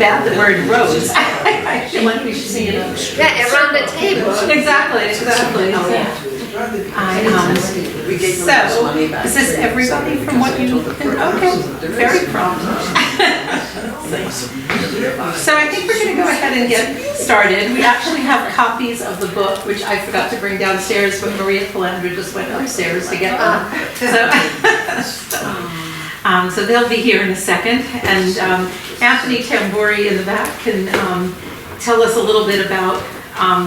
bad the word rose. I feel like we should sing it over. Yeah, around the table. Exactly. So, is this everybody from what you can? Okay, very prompt. So I think we're going to go ahead and get started. We actually have copies of the book, which I forgot to bring downstairs, but Maria Teresa just went upstairs to get them. So they'll be here in a second. And Anthony Tamburi in the back can tell us a little bit about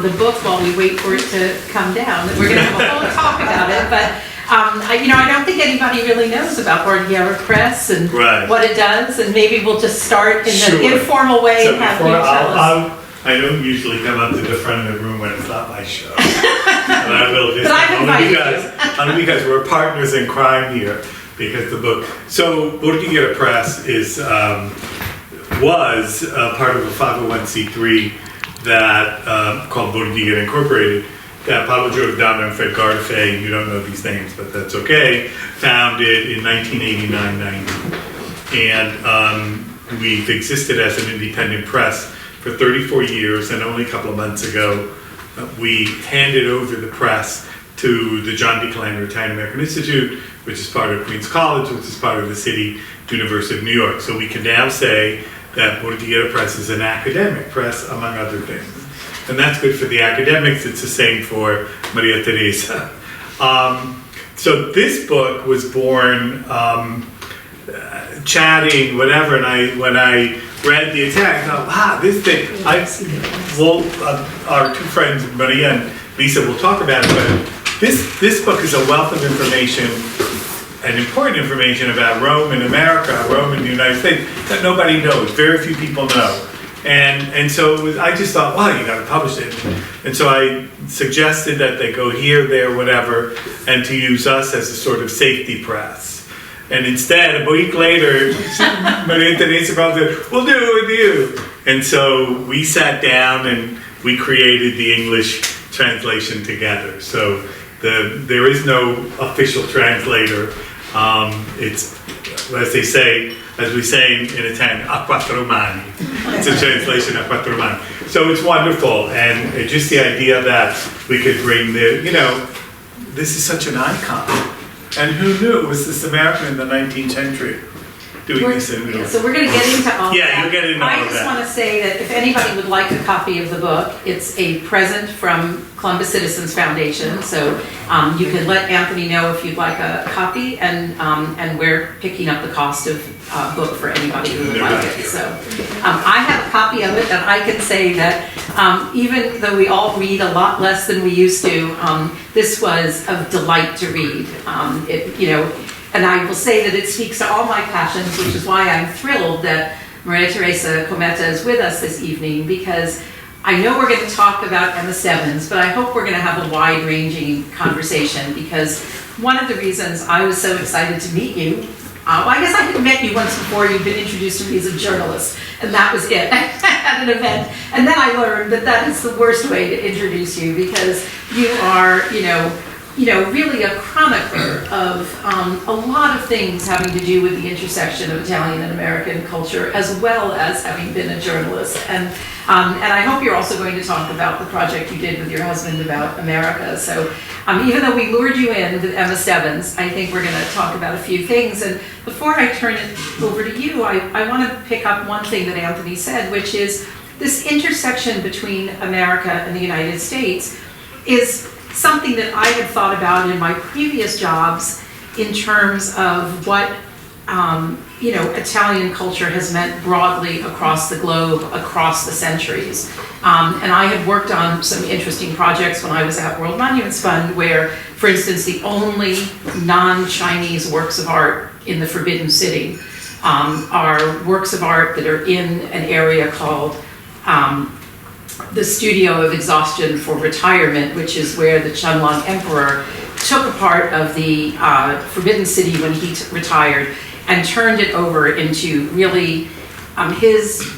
the book while we wait for it to come down. We're going to have a whole talk about it, but I don't think anybody really knows about Bordighera Press and what it does, and maybe we'll just start in an informal way and have you tell us. I don't usually come up to the front of the room when it's not my show. And I will this time, only because we're partners in crime here, because the book. So Bordighera Press was part of a 501c3 that called Bordighera Incorporated, that Paolo Giordano and Fred Gardafe, you don't know these names, but that's okay, founded in 1989-90. And we've existed as an independent press for 34 years, and only a couple of months ago, we handed over the press to the John D. Calandra Italian American Institute, which is part of Queens College, which is part of the City University of New York. So we can now say that Bordighera Press is an academic press, among other things. And that's good for the academics. It's the same for Maria Teresa. So this book was born chatting, whatever, and when I read the attack, I thought, wow, this thing, our two friends, Maria and Lisa, will talk about it, but this book is a wealth of information and important information about Rome in America, Rome in the United States, that nobody knows, very few people know. And so I just thought, wow, you got to publish it. And so I suggested that they go here, there, whatever, and to use us as a sort of safety press. And instead, a week later, Maria Teresa said, we'll do it with you. And so we sat down and we created the English translation together. So there is no official translator. It's, as they say, as we say in Italian, a quattro mani. It's a translation a quattro mani. So it's wonderful, and just the idea that we could bring this is such an icon. And who knew? Was this American in the 19th century doing this in New York? So we're going to get into all of that. Yeah, you'll get into all of that. I just want to say that if anybody would like a copy of the book, it's a present from Columbus Citizens Foundation. So you can let Anthony know if you'd like a copy, and we're picking up the cost of book for anybody who would like it. So I have a copy of it, and I can say that even though we all read a lot less than we used to, this was a delight to read. And I will say that it speaks to all my passions, which is why I'm thrilled that Maria Teresa Cometto is with us this evening, because I know we're going to talk about Emma Stebbins, but I hope we're going to have a wide-ranging conversation, because one of the reasons I was so excited to meet you, I guess I had met you once before. You'd been introduced to me as a journalist, and that was it at an event. And then I learned that is the worst way to introduce you, because you are, really a chronicler of a lot of things having to do with the intersection of Italian and American culture, as well as having been a journalist. And I hope you're also going to talk about the project you did with your husband about America. So even though we lured you in with Emma Stebbins, I think we're going to talk about a few things. And before I turn it over to you, I want to pick up one thing that Anthony said, which is this intersection between America and the United States is something that I had thought about in my previous jobs in terms of what Italian culture has meant broadly across the globe, across the centuries. And I had worked on some interesting projects when I was at World Monuments Fund, where, for instance, the only non-Chinese works of art in the Forbidden City are works of art that are in an area called the Studio of Exhaustion for Retirement, which is where the Qianlong Emperor took a part of the Forbidden City when he retired and turned it over into really his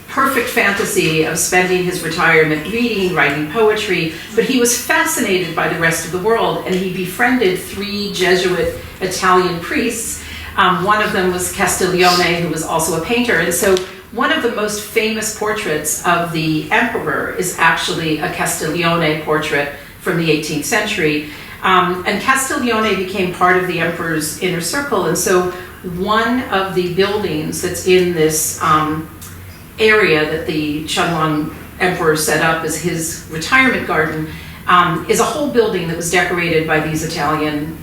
perfect fantasy of spending his retirement reading, writing poetry, but he was fascinated by the rest of the world, and he befriended 3 Jesuit Italian priests. One of them was Castiglione, who was also a painter, and so one of the most famous portraits of the emperor is actually a Castiglione portrait from the 18th century. And Castiglione became part of the emperor's inner circle, and so one of the buildings that's in this area that the Qianlong emperor set up as his retirement garden is a whole building that was decorated by these Italian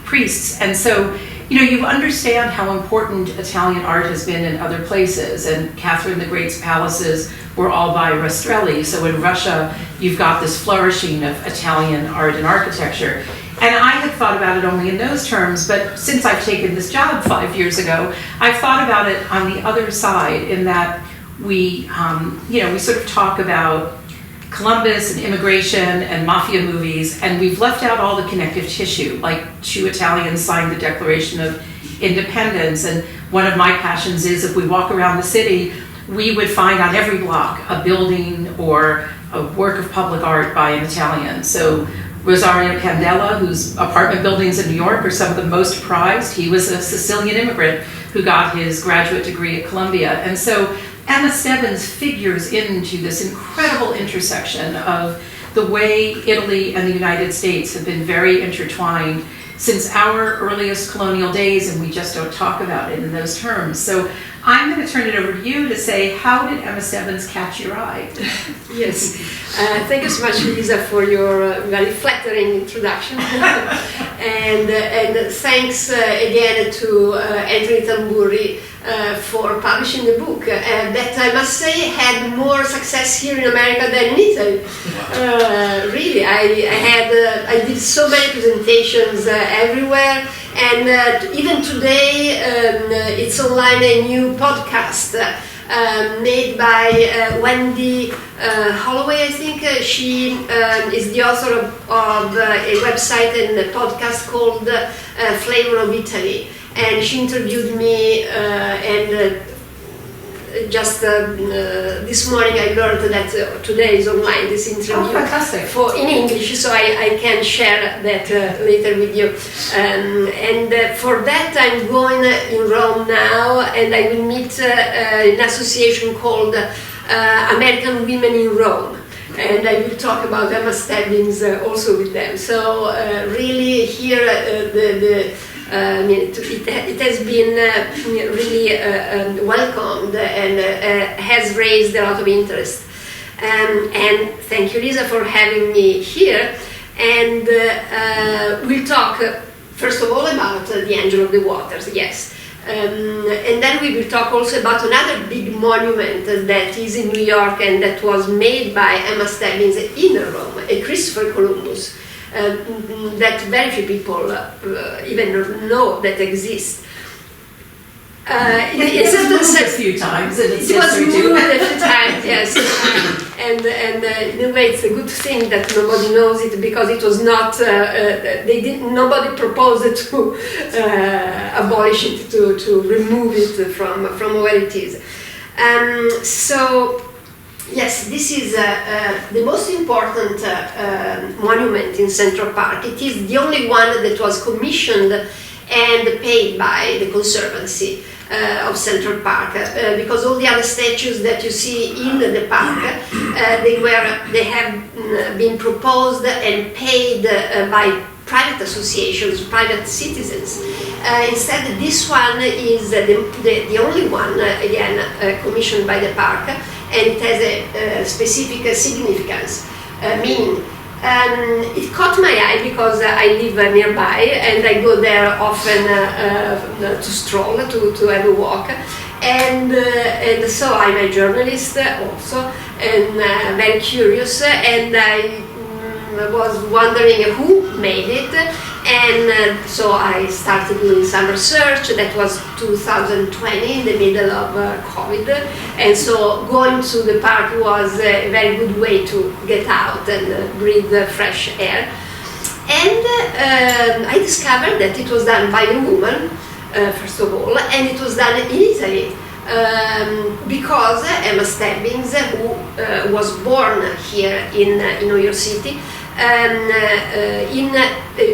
priests. And so, you understand how important Italian art has been in other places, and Catherine the Great's palaces were all by Rastrelli. So in Russia, you've got this flourishing of Italian art and architecture. And I had thought about it only in those terms, but since I've taken this job 5 years ago, I've thought about it on the other side, in that we sort of talk about Columbus and immigration and mafia movies, and we've left out all the connective tissue, like 2 Italians signed the Declaration of Independence. And one of my passions is, if we walk around the city, we would find on every block a building or a work of public art by an Italian. So Rosario Candela, whose apartment buildings in New York are some of the most prized, he was a Sicilian immigrant who got his graduate degree at Columbia. And so Emma Stebbins figures into this incredible intersection of the way Italy and the United States have been very intertwined since our earliest colonial days, and we just don't talk about it in those terms. So I'm going to turn it over to you to say, how did Emma Stebbins catch your eye? Yes, thank you so much, Lisa, for your very flattering introduction. and thanks again to Anthony Tamburi for publishing the book that, I must say, had more success here in America than in Italy. Really, I did so many presentations everywhere, and even today it's online, a new podcast made by Wendy Holloway, I think. She is the author of a website and a podcast called Flavor of Italy. And she interviewed me, and just this morning I learned that today is online, this interview. Oh, fantastic. In English, so I can share that later with you. And for that I'm going in Rome now, and I will meet an association called American Women in Rome. And I will talk about Emma Stebbins also with them. So really here it has been really welcomed and has raised a lot of interest. And thank you, Lisa, for having me here. And we'll talk, first of all, about the Angel of the Waters, yes. And then we will talk also about another big monument that is in New York and that was made by Emma Stebbins in Rome, a Christopher Columbus. That very few people even know that exists. It was moved a few times in its history. It was moved too. a few times, yes. And in a way, it's a good thing that nobody knows it, because it was not. Nobody proposed to abolish it, to remove it from where it is. So. Yes, this is the most important monument in Central Park. It is the only one that was commissioned and paid by the Conservancy of Central Park, because all the other statues that you see in the park, they have been proposed and paid by private associations, private citizens. Instead, this one is the only one, again, commissioned by the park, and it has a specific significance, meaning it caught my eye because I live nearby and I go there often to stroll, to have a walk, and so I'm a journalist also, and very curious, and I was wondering who made it, and so I started doing some research. That was 2020, in the middle of COVID, and so going to the park was a very good way to get out and breathe fresh air. And I discovered that it was done by a woman, first of all, and it was done in Italy. Because Emma Stebbins, who was born here in New York City,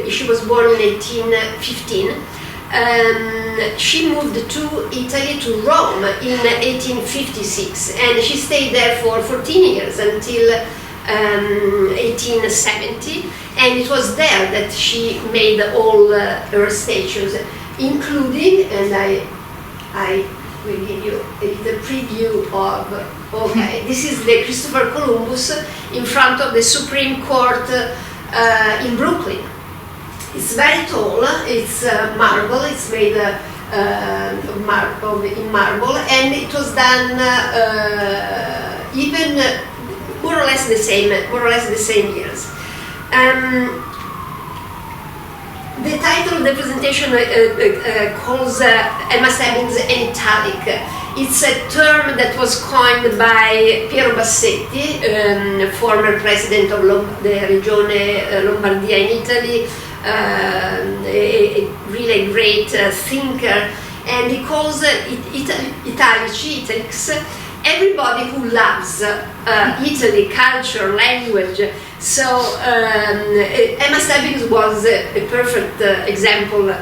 she was born in 1815, She moved to Italy, to Rome, in 1856, and she stayed there for 14 years until 1870, and it was there that she made all her statues, including, and I will give you a little preview of, okay, this is the Christopher Columbus in front of the Supreme Court in Brooklyn. It's very tall, it's marble, it's made in marble, and it was done even more or less the same years. The title of the presentation calls Emma Stebbins an italic. It's a term that was coined by Piero Bassetti, former president of the Regione Lombardia in Italy, a really great thinker, and he calls italics everybody who loves Italy, culture, language. So Emma Stebbins was a perfect example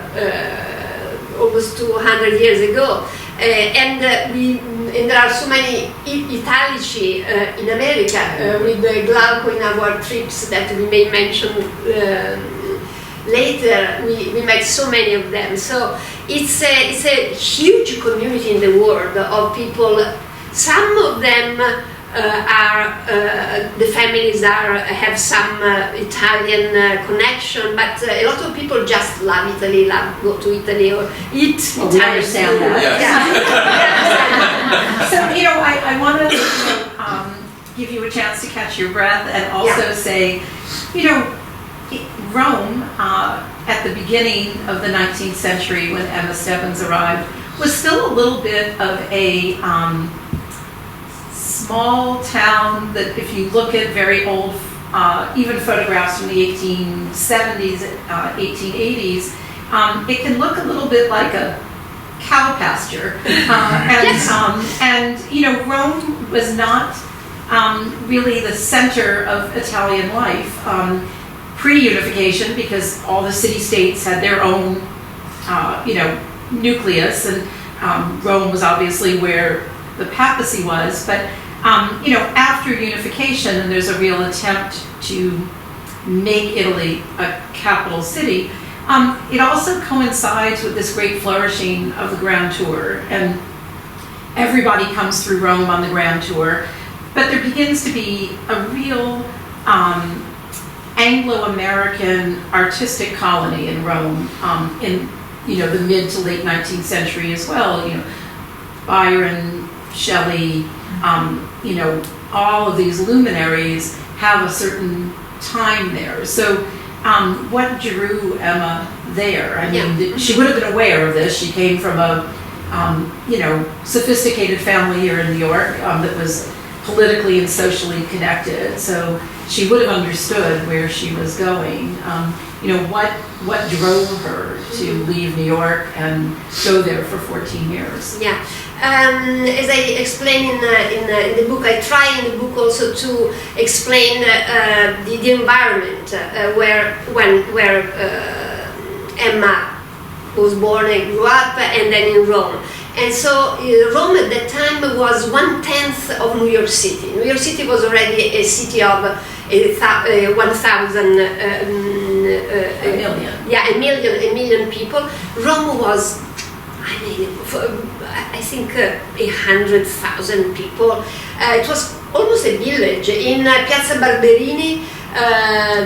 almost 200 years ago. And there are so many italici in America with Glauco in our trips that we may mention later. We met so many of them. So it's a huge community in the world of people. Some of them the families have some Italian connection, but a lot of people just love Italy, go to Italy or eat Italian. We understand that. Yes. So, I want to give you a chance to catch your breath and also say, Rome, at the beginning of the 19th century when Emma Stebbins arrived, was still a little bit of a small town that, if you look at very old, even photographs from the 1870s, 1880s, it can look a little bit like a cow pasture. Rome was not really the center of Italian life pre-unification, because all the city-states had their own, nucleus, and Rome was obviously where the papacy was, but after unification, and there's a real attempt to make Italy a capital city, it also coincides with this great flourishing of the Grand Tour, and everybody comes through Rome on the Grand Tour, but there begins to be a real Anglo-American artistic colony in Rome in the mid to late 19th century as well. Byron, Shelley, all of these luminaries have a certain time there. So what drew Emma there? I mean, she would have been aware of this. She came from a, sophisticated family here in New York that was politically and socially connected. So she would have understood where she was going. What drove her to leave New York and go there for 14 years? Yeah. As I explain in the book, I try in the book also to explain the environment where Emma was born and grew up, and then in Rome. And so Rome at that time was 1/10 of New York City. New York City was already a city of 1,000 a million people. Rome was, I think 100,000 people. It was almost a village. In Piazza Barberini,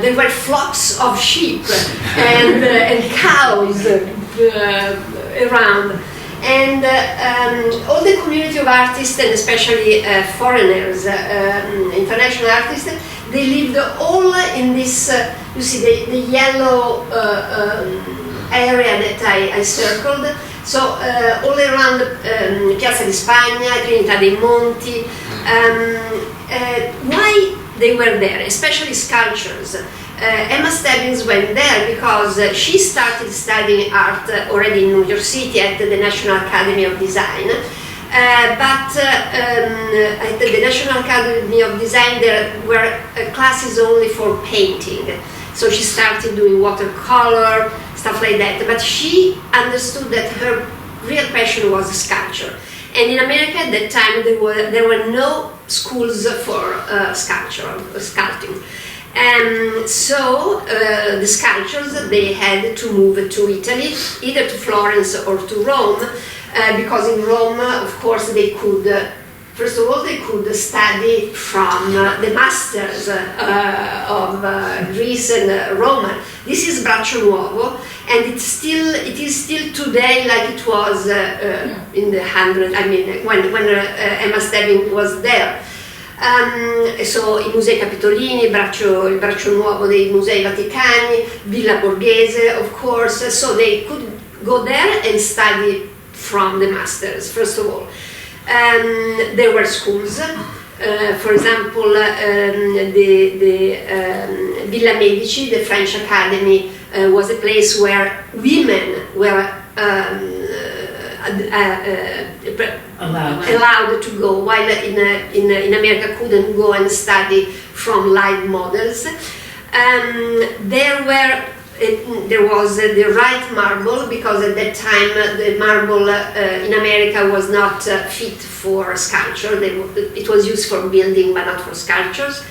there were flocks of sheep and cows around. And all the community of artists, and especially foreigners, international artists, they lived all in this, you see, the yellow area that I circled. So all around Piazza di Spagna, Trinità dei Monti. Why they were there, especially sculptures? Emma Stebbins went there because she started studying art already in New York City at the National Academy of Design. But at the National Academy of Design there were classes only for painting. So she started doing watercolor, stuff like that. But she understood that her real passion was sculpture. And in America at that time there were no schools for sculpting. And so the sculptors, they had to move to Italy, either to Florence or to Rome, because in Rome, of course, they could, first of all, they could study from the masters of Greece and Rome. This is Braccio Nuovo, and it is still today like it was in the when Emma Stebbins was there. So i Musei Capitolini, il Braccio Nuovo dei Musei Vaticani, Villa Borghese, of course, so they could go there and study from the masters, first of all. There were schools, for example, the Villa Medici, the French Academy, was a place where women were allowed to go, while in America couldn't go and study from live models. There was the right marble, because at that time the marble in America was not fit for sculpture. It was used for building but not for sculptures.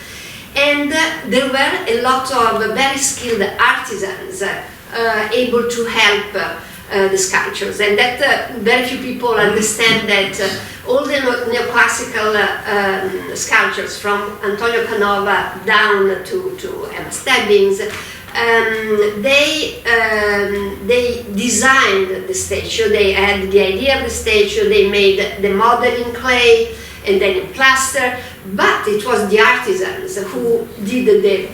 And there were a lot of very skilled artisans able to help the sculptures, and that very few people understand that all the neoclassical sculptures from Antonio Canova down to Emma Stebbins, they designed the statue. They had the idea of the statue, they made the model in clay and then in plaster, but it was the artisans who did the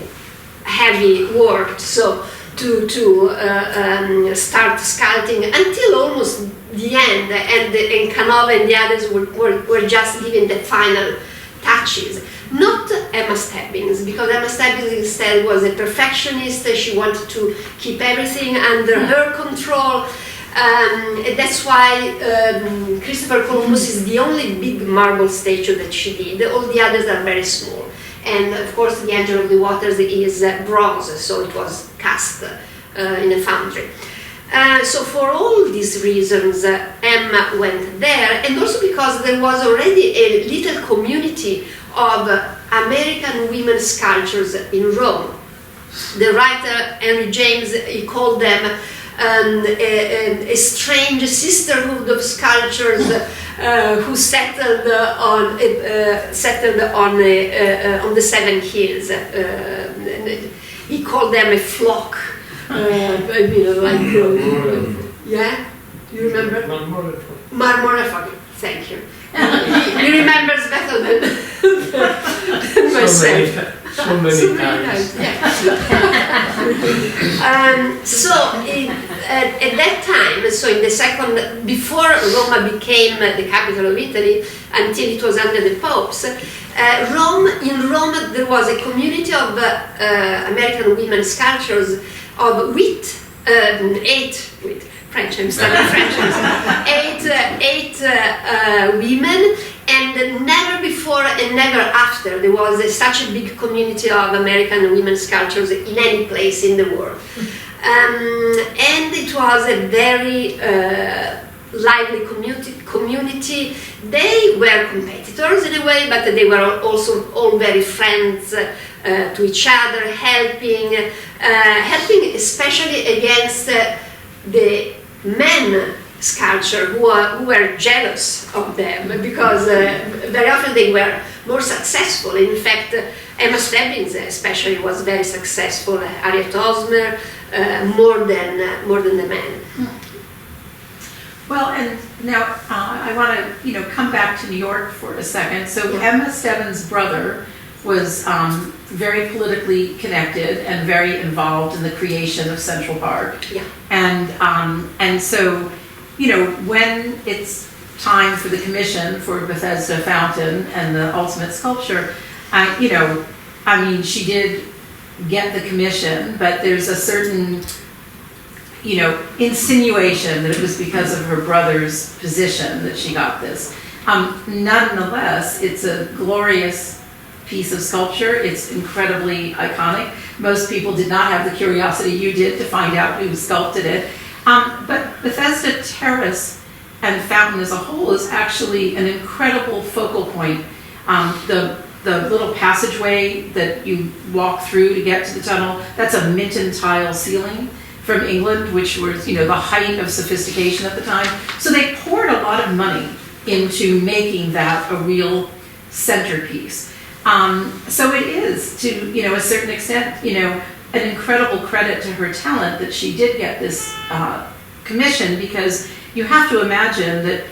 heavy work, so to start sculpting until almost the end, and Canova and the others were just giving the final touches. Not Emma Stebbins, because Emma Stebbins instead was a perfectionist. She wanted to keep everything under her control. That's why Christopher Columbus is the only big marble statue that she did. All the others are very small. And of course the Angel of the Waters is bronze, so it was cast in a foundry. So for all these reasons, Emma went there, and also because there was already a little community of American women sculptors in Rome. The writer Henry James, he called them a strange sisterhood of sculptors who settled on the Seven Hills. He called them a flock. Yeah, you remember? Marmora, thank you. He remembers better than myself. So many times. Yeah. So at that time, so in the second, before Roma became the capital of Italy, until it was under the popes, in Rome there was a community of American women sculptors of French, I'm studying French. eight women, and never before and never after there was such a big community of American women sculptors in any place in the world. And it was a very lively community. They were competitors in a way, but they were also all very friends to each other, helping especially against the men sculpture who were jealous of them, because very often they were more successful. In fact, Emma Stebbins especially was very successful, Harriet Osmer, more than the men. Well, and now I want to come back to New York for a second. So Emma Stebbins' brother was very politically connected and very involved in the creation of Central Park. Yeah. And so, when it's time for the commission for Bethesda Fountain and the ultimate sculpture, she did get the commission, but there's a certain, insinuation that it was because of her brother's position that she got this. Nonetheless, it's a glorious piece of sculpture. It's incredibly iconic. Most people did not have the curiosity you did to find out who sculpted it. But Bethesda Terrace and Fountain as a whole is actually an incredible focal point. The little passageway that you walk through to get to the tunnel, that's a Minton tile ceiling from England, which was, the height of sophistication at the time. So they poured a lot of money into making that a real centerpiece. So it is, to a certain extent, an incredible credit to her talent that she did get this commission, because you have to imagine that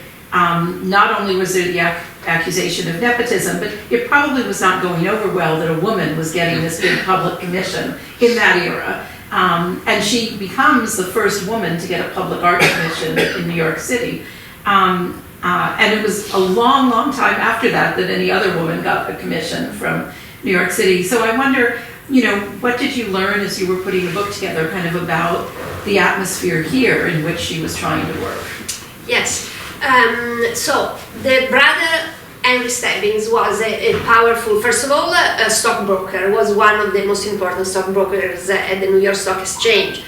not only was there the accusation of nepotism, but it probably was not going over well that a woman was getting this big public commission in that era. And she becomes the first woman to get a public art commission in New York City. And it was a long, long time after that any other woman got a commission from New York City. So I wonder, what did you learn as you were putting the book together, kind of about the atmosphere here in which she was trying to work? Yes. So the brother Emma Stebbins was a powerful, first of all, a stockbroker, was one of the most important stockbrokers at the New York Stock Exchange.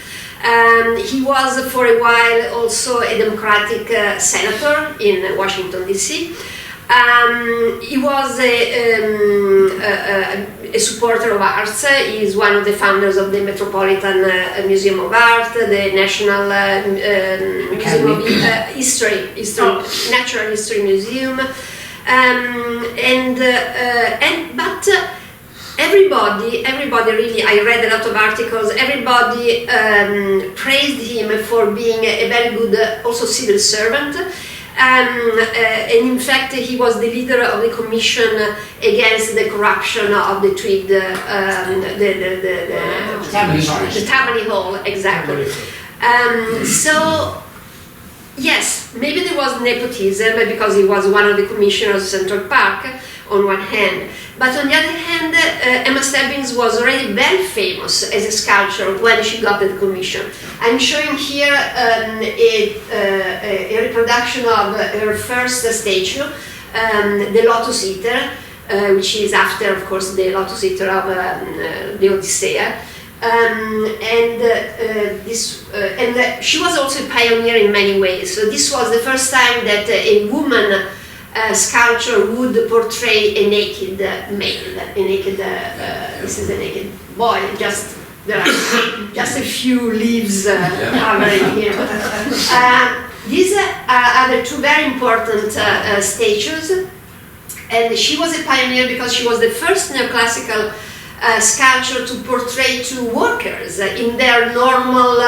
He was for a while also a Democratic senator in Washington, D.C. He was a supporter of arts. He is one of the founders of the Metropolitan Museum of Art, the National Museum of Natural History Museum, but everybody really, I read a lot of articles, everybody praised him for being a very good also civil servant. And in fact, he was the leader of the commission against the corruption of the Tweed, the Tammany Hall, exactly. So, yes, maybe there was nepotism because he was one of the commissioners of Central Park on one hand, but on the other hand, Emma Stebbins was already very famous as a sculptor when she got the commission. I'm showing here a reproduction of her first statue, the Lotus Eater, which is after, of course, the Lotus Eater of the Odyssea. And she was also a pioneer in many ways. So this was the first time that a woman sculpture would portray a naked male, this is a naked boy, there are just a few leaves covering him. These are the two very important statues, and she was a pioneer because she was the first neoclassical sculpture to portray two workers in their normal,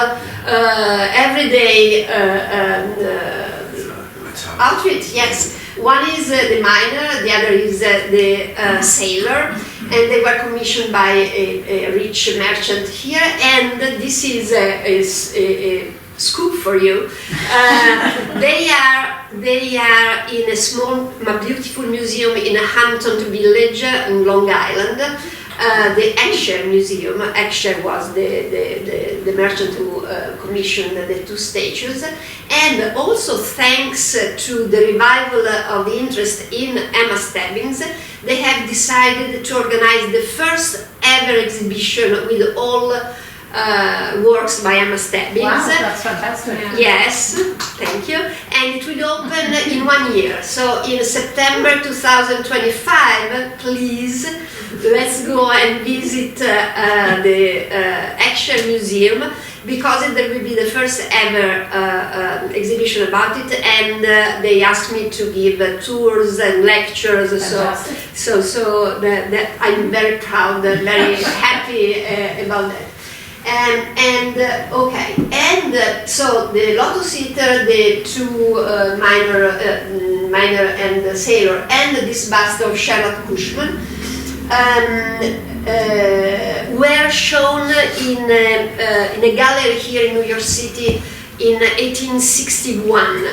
everyday outfit, yes. One is the miner, the other is the sailor, and they were commissioned by a rich merchant here, and this is a scoop for you. They are in a small, beautiful museum in a Hampton village in Long Island, the Escher Museum. Escher was the merchant who commissioned the two statues, and also thanks to the revival of the interest in Emma Stebbins, they have decided to organize the first ever exhibition with all works by Emma Stebbins. Wow, that's fantastic. Yes, thank you. And it will open in 1 year. So in September 2025, please, let's go and visit the Escher Museum, because there will be the first ever exhibition about it, and they asked me to give tours and lectures. Fantastic. So I'm very proud, very happy about that. So the Lotus Eater, the two miner and the sailor, and this bust of Charlotte Cushman were shown in a gallery here in New York City in 1861.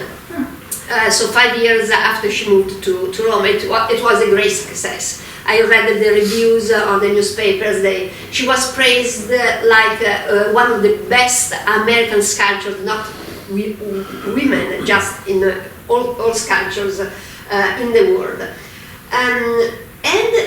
So 5 years after she moved to Rome, it was a great success. I read the reviews on the newspapers. She was praised like one of the best American sculptors, not women, just in all sculptures in the world. And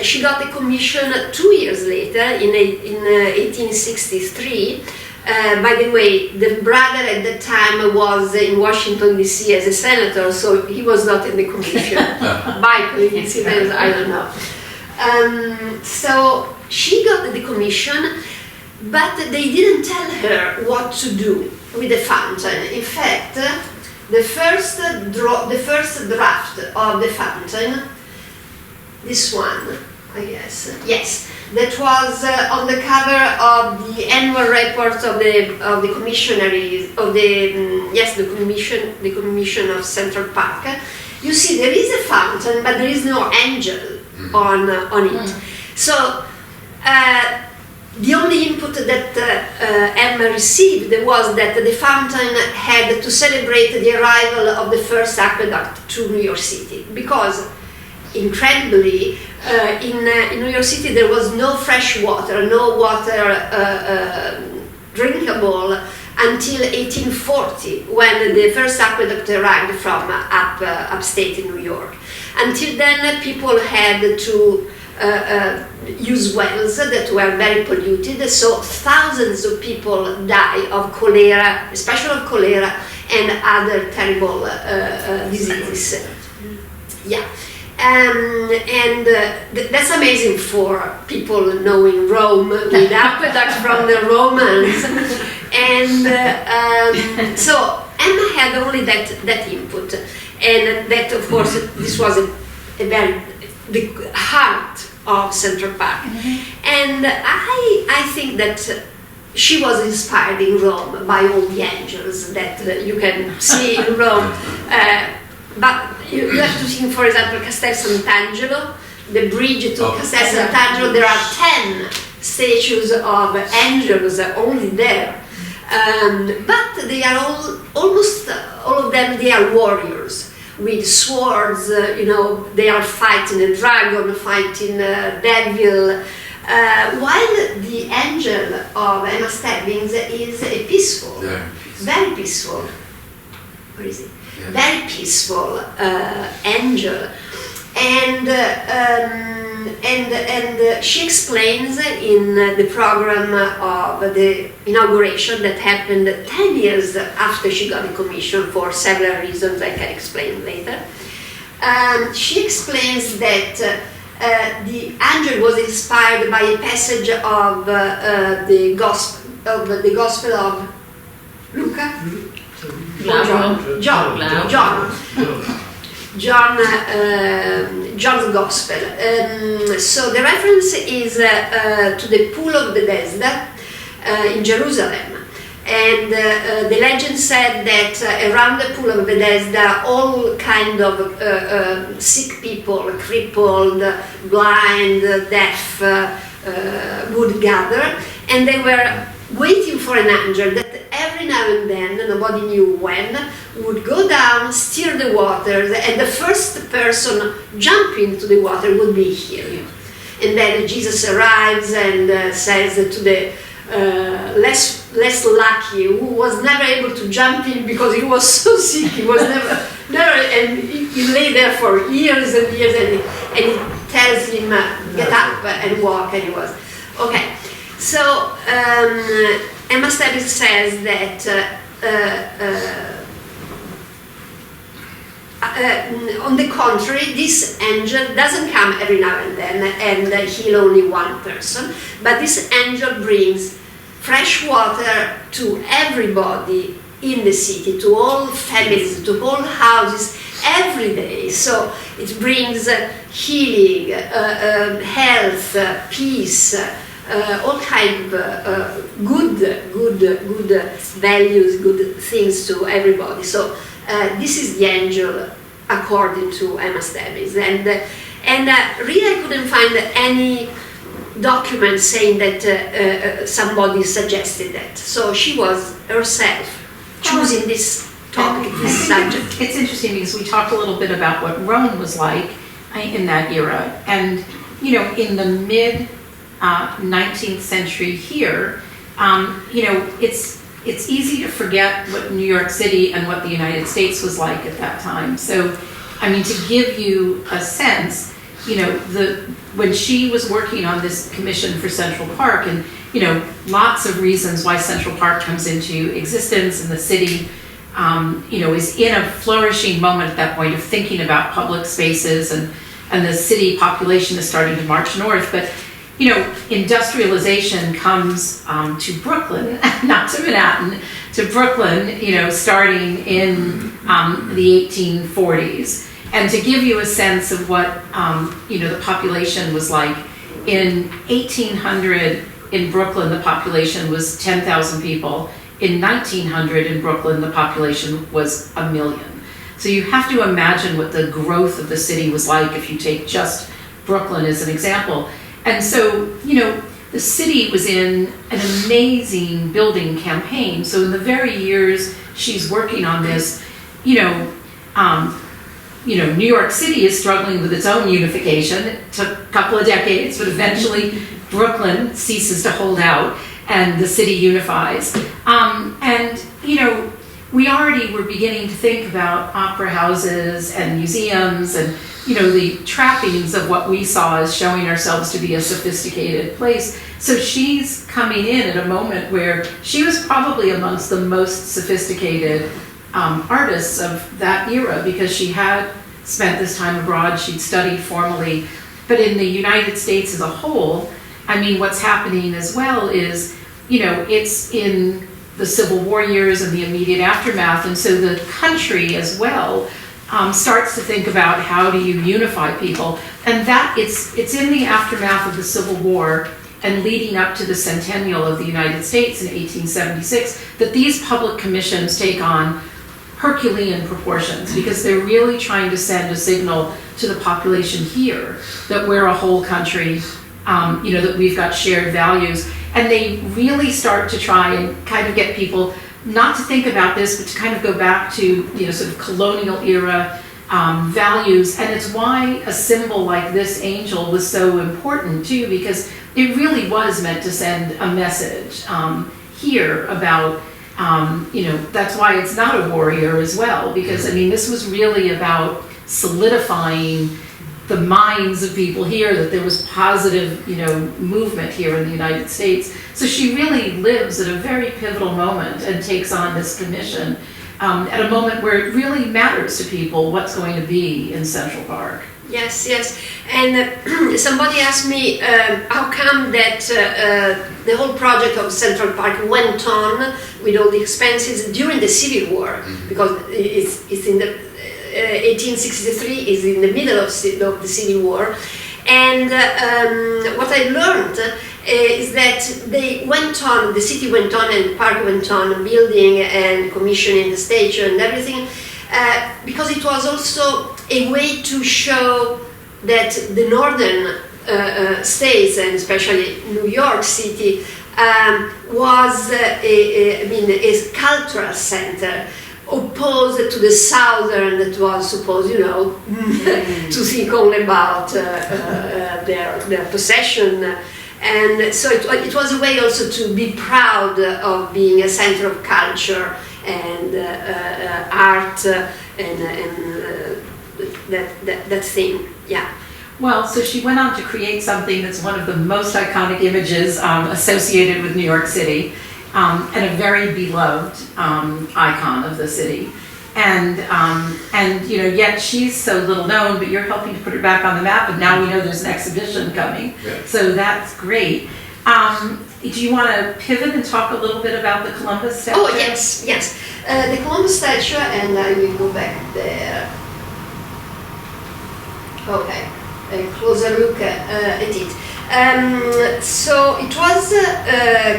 she got the commission 2 years later, in 1863. By the way, the brother at the time was in Washington D.C. as a senator, so he was not in the commission. By coincidence, I don't know. So she got the commission, but they didn't tell her what to do with the fountain. In fact, the first draft of the fountain, this one, I guess, yes, that was on the cover of the annual report of the commissionaries of the commission of Central Park. You see, there is a fountain, but there is no angel on it. So the only input that Emma received was that the fountain had to celebrate the arrival of the first aqueduct to New York City, because incredibly, in New York City there was no fresh water, no water drinkable until 1840, when the first aqueduct arrived from upstate in New York. Until then, people had to use wells that were very polluted, so thousands of people die of cholera, especially of cholera and other terrible diseases. Yeah. That's amazing for people knowing Rome with aqueducts from the Romans. And so Emma had only that input, and that, of course, this was the heart of Central Park. And I think that she was inspired in Rome by all the angels that you can see in Rome. But you have to think, for example, Castel Sant'Angelo, the bridge to Castel Sant'Angelo, there are 10 statues of angels only there. But they are almost all of them, they are warriors with swords, they are fighting a dragon, fighting a devil, while the angel of Emma Stebbins is a peaceful, very peaceful, where is it? Very peaceful angel, and she explains in the program of the inauguration that happened 10 years after she got the commission for several reasons I can explain later. She explains that the angel was inspired by a passage of the Gospel of Luca. John's Gospel. So the reference is to the Pool of Bethesda in Jerusalem. And the legend said that around the Pool of Bethesda all kind of sick people, crippled, blind, deaf, would gather, and they were waiting for an angel that every now and then, nobody knew when, would go down, stir the waters, and the first person jumping into the water would be healed. And then Jesus arrives and says to the less lucky, who was never able to jump in because he was so sick, he was never, and he lay there for years and years, and he tells him, get up and walk, and he was, okay. So Emma Stebbins says that on the contrary, this angel doesn't come every now and then and heal only one person, but this angel brings fresh water to everybody in the city, to all families, to all houses, every day. So it brings healing, health, peace, all kind of good values, good things to everybody. So this is the angel according to Emma Stebbins, and really I couldn't find any document saying that somebody suggested that. So she was herself choosing this topic, this subject. It's interesting because we talked a little bit about what Rome was like in that era, and in the mid 19th century here, it's easy to forget what New York City and what the United States was like at that time. So, I mean, to give you a sense, when she was working on this commission for Central Park, and lots of reasons why Central Park comes into existence, and the city is in a flourishing moment at that point of thinking about public spaces, and the city population is starting to march north. But industrialization comes to Brooklyn, not to Manhattan, to Brooklyn, starting in the 1840s. And to give you a sense of what, the population was like, in 1800 in Brooklyn, the population was 10,000 people. In 1900 in Brooklyn, the population was 1 million. So you have to imagine what the growth of the city was like if you take just Brooklyn as an example. And so, the city was in an amazing building campaign. So in the very years she's working on this, New York City is struggling with its own unification. It took a couple of decades, but eventually Brooklyn ceases to hold out and the city unifies. We already were beginning to think about opera houses and museums and, the trappings of what we saw as showing ourselves to be a sophisticated place. So she's coming in at a moment where she was probably amongst the most sophisticated artists of that era, because she had spent this time abroad, she'd studied formally. But in the United States as a whole, what's happening as well is, it's in the Civil War years and the immediate aftermath, and so the country as well starts to think about how do you unify people, and that it's in the aftermath of the Civil War and leading up to the centennial of the United States in 1876 that these public commissions take on Herculean proportions, because they're really trying to send a signal to the population here that we're a whole country, that we've got shared values. And they really start to try and kind of get people not to think about this, but to kind of go back to, sort of colonial era values. And it's why a symbol like this angel was so important too, because it really was meant to send a message here about, that's why it's not a warrior as well, because this was really about solidifying the minds of people here that there was positive, movement here in the United States. So she really lives at a very pivotal moment and takes on this commission at a moment where it really matters to people what's going to be in Central Park. Yes. And somebody asked me how come that the whole project of Central Park went on with all the expenses during the Civil War, because it's in the 1863 is in the middle of the Civil War, and what I learned is that the city went on and the park went on building and commissioning the stage and everything, because it was also a way to show that the northern states, and especially New York City, was a cultural center, opposed to the southern that was supposed, to think only about their possession. And so it was a way also to be proud of being a center of culture and art and that thing, yeah. Well, so she went on to create something that's one of the most iconic images associated with New York City, and a very beloved icon of the city. And yet she's so little known, but you're helping to put her back on the map, and now we know there's an exhibition coming. Yeah. So that's great. Do you want to pivot and talk a little bit about the Columbus statue? Oh, yes. The Columbus statue, and I will go back there. Okay, a closer look at it. So it was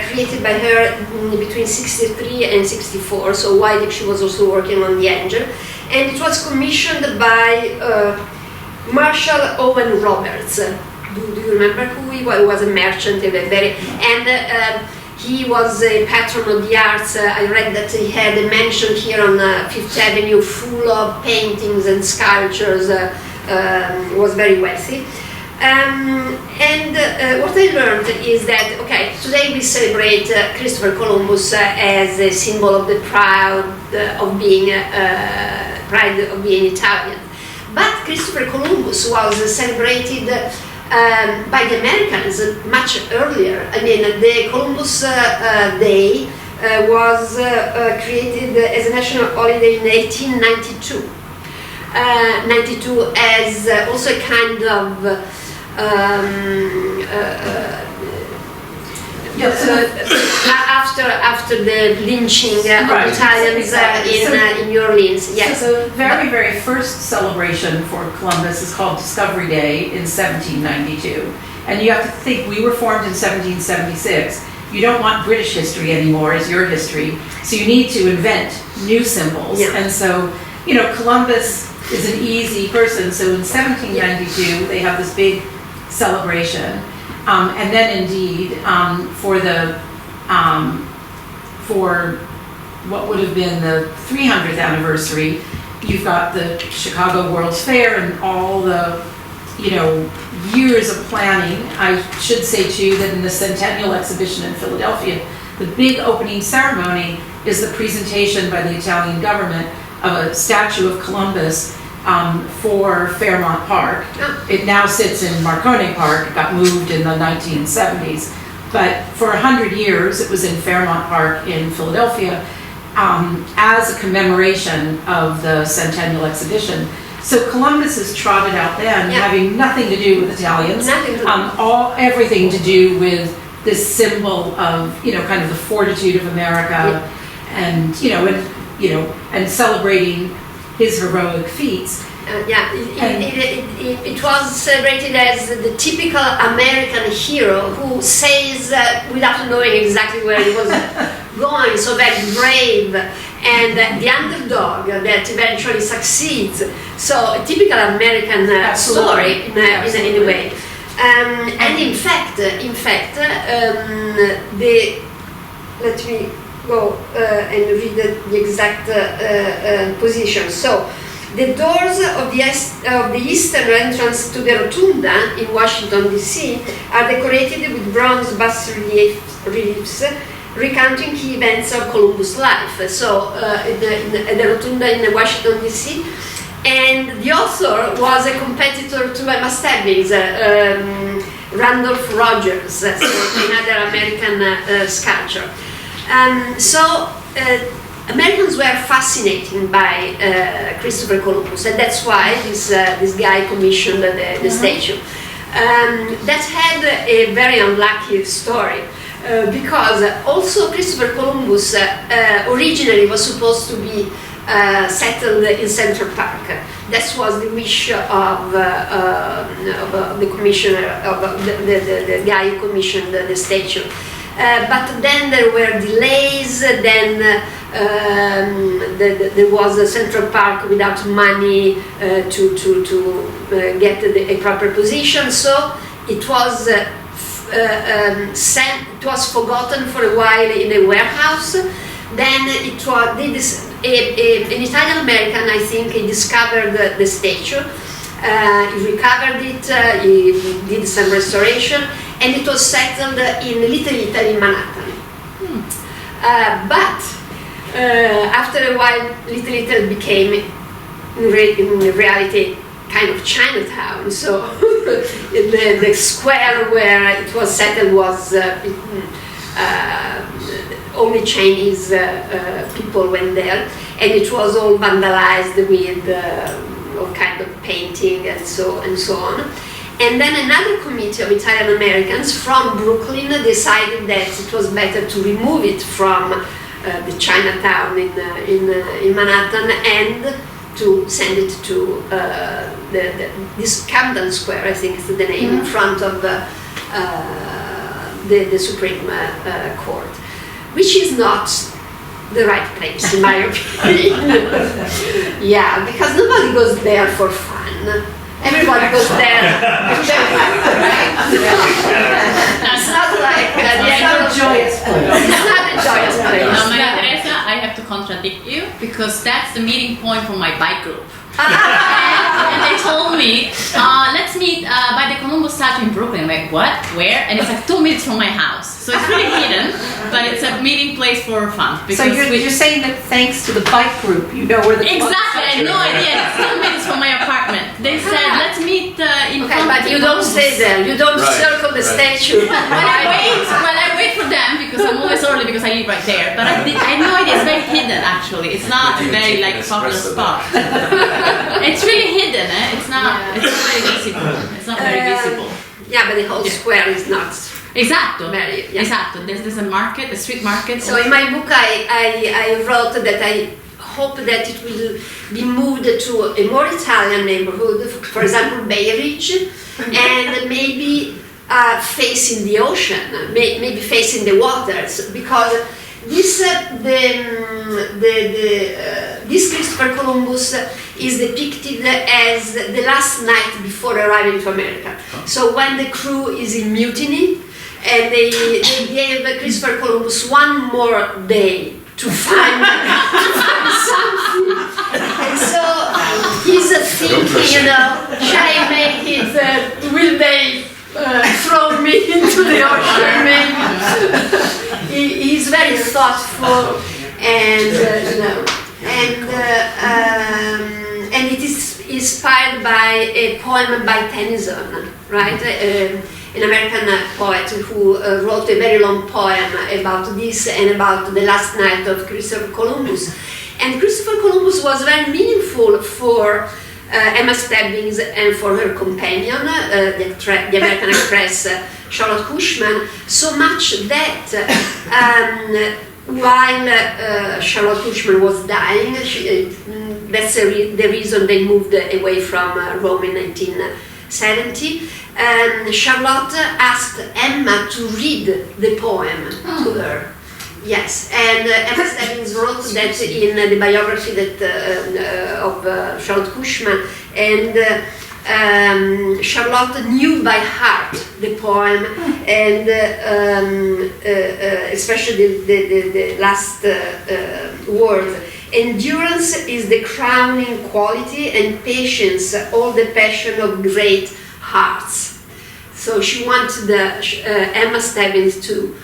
created by her between 63 and 64, so while she was also working on the engine, and it was commissioned by Marshall Owen Roberts. Do you remember who he was? He was a merchant, he was a patron of the arts. I read that he had a mansion here on Fifth Avenue full of paintings and sculptures. Was very wealthy. What I learned is that, today we celebrate Christopher Columbus as a symbol of the pride of being Italian. But Christopher Columbus was celebrated by the Americans much earlier. I mean, the Columbus Day was created as a national holiday in 1892. 92 as also a kind of after the lynching of Italians in New Orleans. Yes. So the very, very first celebration for Columbus is called Discovery Day in 1792. And you have to think, we were formed in 1776. You don't want British history anymore as your history, so you need to invent new symbols. Yeah. And so, you know, Columbus is an easy person, so in 1792 they have this big celebration. And then indeed, for what would have been the 300th anniversary, you've got the Chicago World's Fair and all the, you know, years of planning. I should say too that in the Centennial Exhibition in Philadelphia, the big opening ceremony is the presentation by the Italian government of a statue of Columbus for Fairmount Park. It now sits in Marconi Park. It got moved in the 1970s. But for 100 years, it was in Fairmount Park in Philadelphia as a commemoration of the Centennial Exhibition. So Columbus is trotted out then, having nothing to do with Italians, everything to do with this symbol of, you know, kind of the fortitude of America, and and celebrating his heroic feats. It was celebrated as the typical American hero who says, without knowing exactly where he was going, so very brave, and the underdog that eventually succeeds. So a typical American story in a way. And in fact, let me go and read the exact position. So, the doors of the eastern entrance to the Rotunda in Washington, D.C. are decorated with bronze bas-reliefs recounting key events of Columbus' life. So, the Rotunda in Washington, D.C. And the author was a competitor to Emma Stebbins, Randolph Rogers, so another American sculptor. Americans were fascinated by Christopher Columbus, and that's why this guy commissioned the statue. That had a very unlucky story, because also Christopher Columbus originally was supposed to be settled in Central Park. That was the wish of the commissioner, of the guy who commissioned the statue. But then there were delays, then there was a Central Park without money to get a proper position, so it was it was forgotten for a while in a warehouse. Then it was, an Italian American, I think, he discovered the statue. He recovered it, he did some restoration, and it was settled in Little Italy, Manhattan. But after a while, Little Italy became, in reality, kind of Chinatown. So the square where it was settled was only Chinese people went there, and it was all vandalized with all kind of painting and so on. And then another committee of Italian Americans from Brooklyn decided that it was better to remove it from the Chinatown in Manhattan and to send it to this Camden Square, I think is the name, in front of the Supreme Court, which is not the right place, in my opinion. Yeah, because nobody goes there for fun. Everybody goes there. It's not like it's not a joyous place. It's not a joyous place. Maria Teresa, I have to contradict you because that's the meeting point for my bike group. And they told me, let's meet by the Columbus statue in Brooklyn. I'm like, what? Where? And it's like 2 minutes from my house. So it's really hidden, but it's a meeting place for fun. So you're saying that thanks to the bike group, you know where the Exactly, I had no idea. It's 2 minutes from my apartment. They said, let's meet in Okay, front but of you the don't Columbus. stay there. You don't Right, circle the right. statue. I wait for them because I'm always early because I live right there. But I had no idea. It's very hidden actually. It's not a very like popular spot. It's really hidden. It's not. It's not very visible. It's not very visible. Yeah, but the whole square is not. Esatto. Very, yeah. Esatto. There's a market, a street market. So in my book, I wrote that I hope that it will be moved to a more Italian neighborhood, for example, Bay Ridge, and maybe facing the ocean, maybe facing the waters, because this Christopher Columbus is depicted as the last night before arriving to America. So when the crew is in mutiny, and they gave Christopher Columbus one more day to find something. And so he's thinking, you know, shall I make it, will they throw me into the ocean maybe? He's very thoughtful and, you know, and it is inspired by a poem by Tennyson, right? An American poet who wrote a very long poem about this and about the last night of Christopher Columbus. And Christopher Columbus was very meaningful for Emma Stebbins and for her companion, the American actress Charlotte Cushman, so much that while Charlotte Cushman was dying, that's the reason they moved away from Rome in 1970. Charlotte asked Emma to read the poem to her. Yes, and Emma Stebbins wrote that in the biography of Charlotte Cushman, and Charlotte knew by heart the poem, and especially the last word. Endurance is the crowning quality, and patience all the passion of great hearts. So she wanted Emma Stebbins to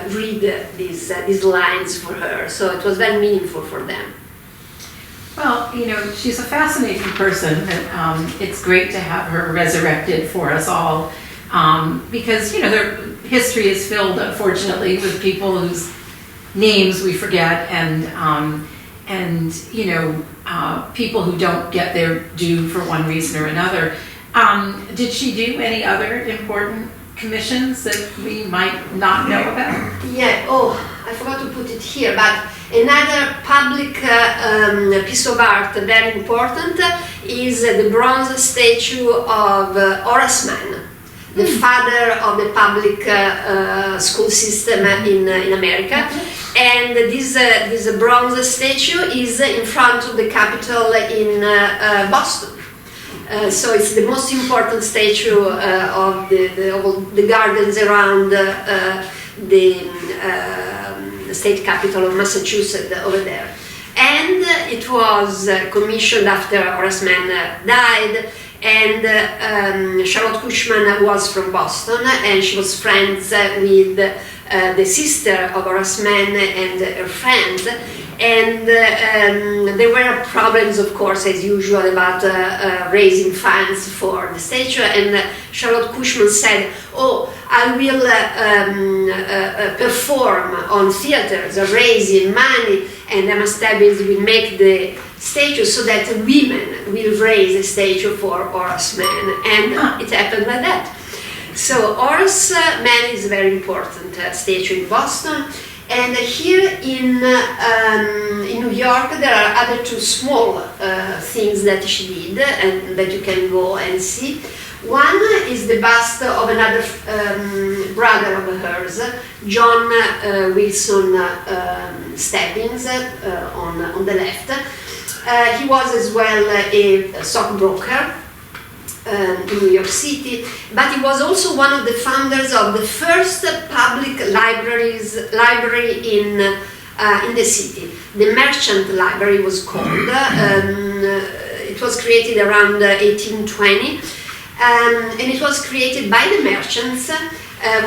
read these lines for her. So it was very meaningful for them. Well, you know, she's a fascinating person, and it's great to have her resurrected for us all, because, you know, their history is filled, unfortunately, with people whose names we forget, and you know, people who don't get their due for one reason or another. Did she do any other important commissions that we might not know about? Yeah, I forgot to put it here, but another public piece of art very important is the bronze statue of Horace Mann, the father of the public school system in America. And this bronze statue is in front of the Capitol in Boston. So it's the most important statue of the gardens around the state capital of Massachusetts over there. And it was commissioned after Horace Mann died, and Charlotte Cushman was from Boston, and she was friends with the sister of Horace Mann and her friends. And there were problems, of course, as usual, about raising funds for the statue. And Charlotte Cushman said, I will perform on theaters, raising money, and Emma Stebbins will make the statue so that women will raise a statue for Horace Mann. And it happened like that. So Horace Mann is a very important statue in Boston. And here in New York, there are other two small things that she did and that you can go and see. One is the bust of another brother of hers, John Wilson Stebbins, on the left. He was as well a stockbroker in New York City, but he was also one of the founders of the first public library in the city. The Merchant Library was called. it was created around 1820, and it was created by the merchants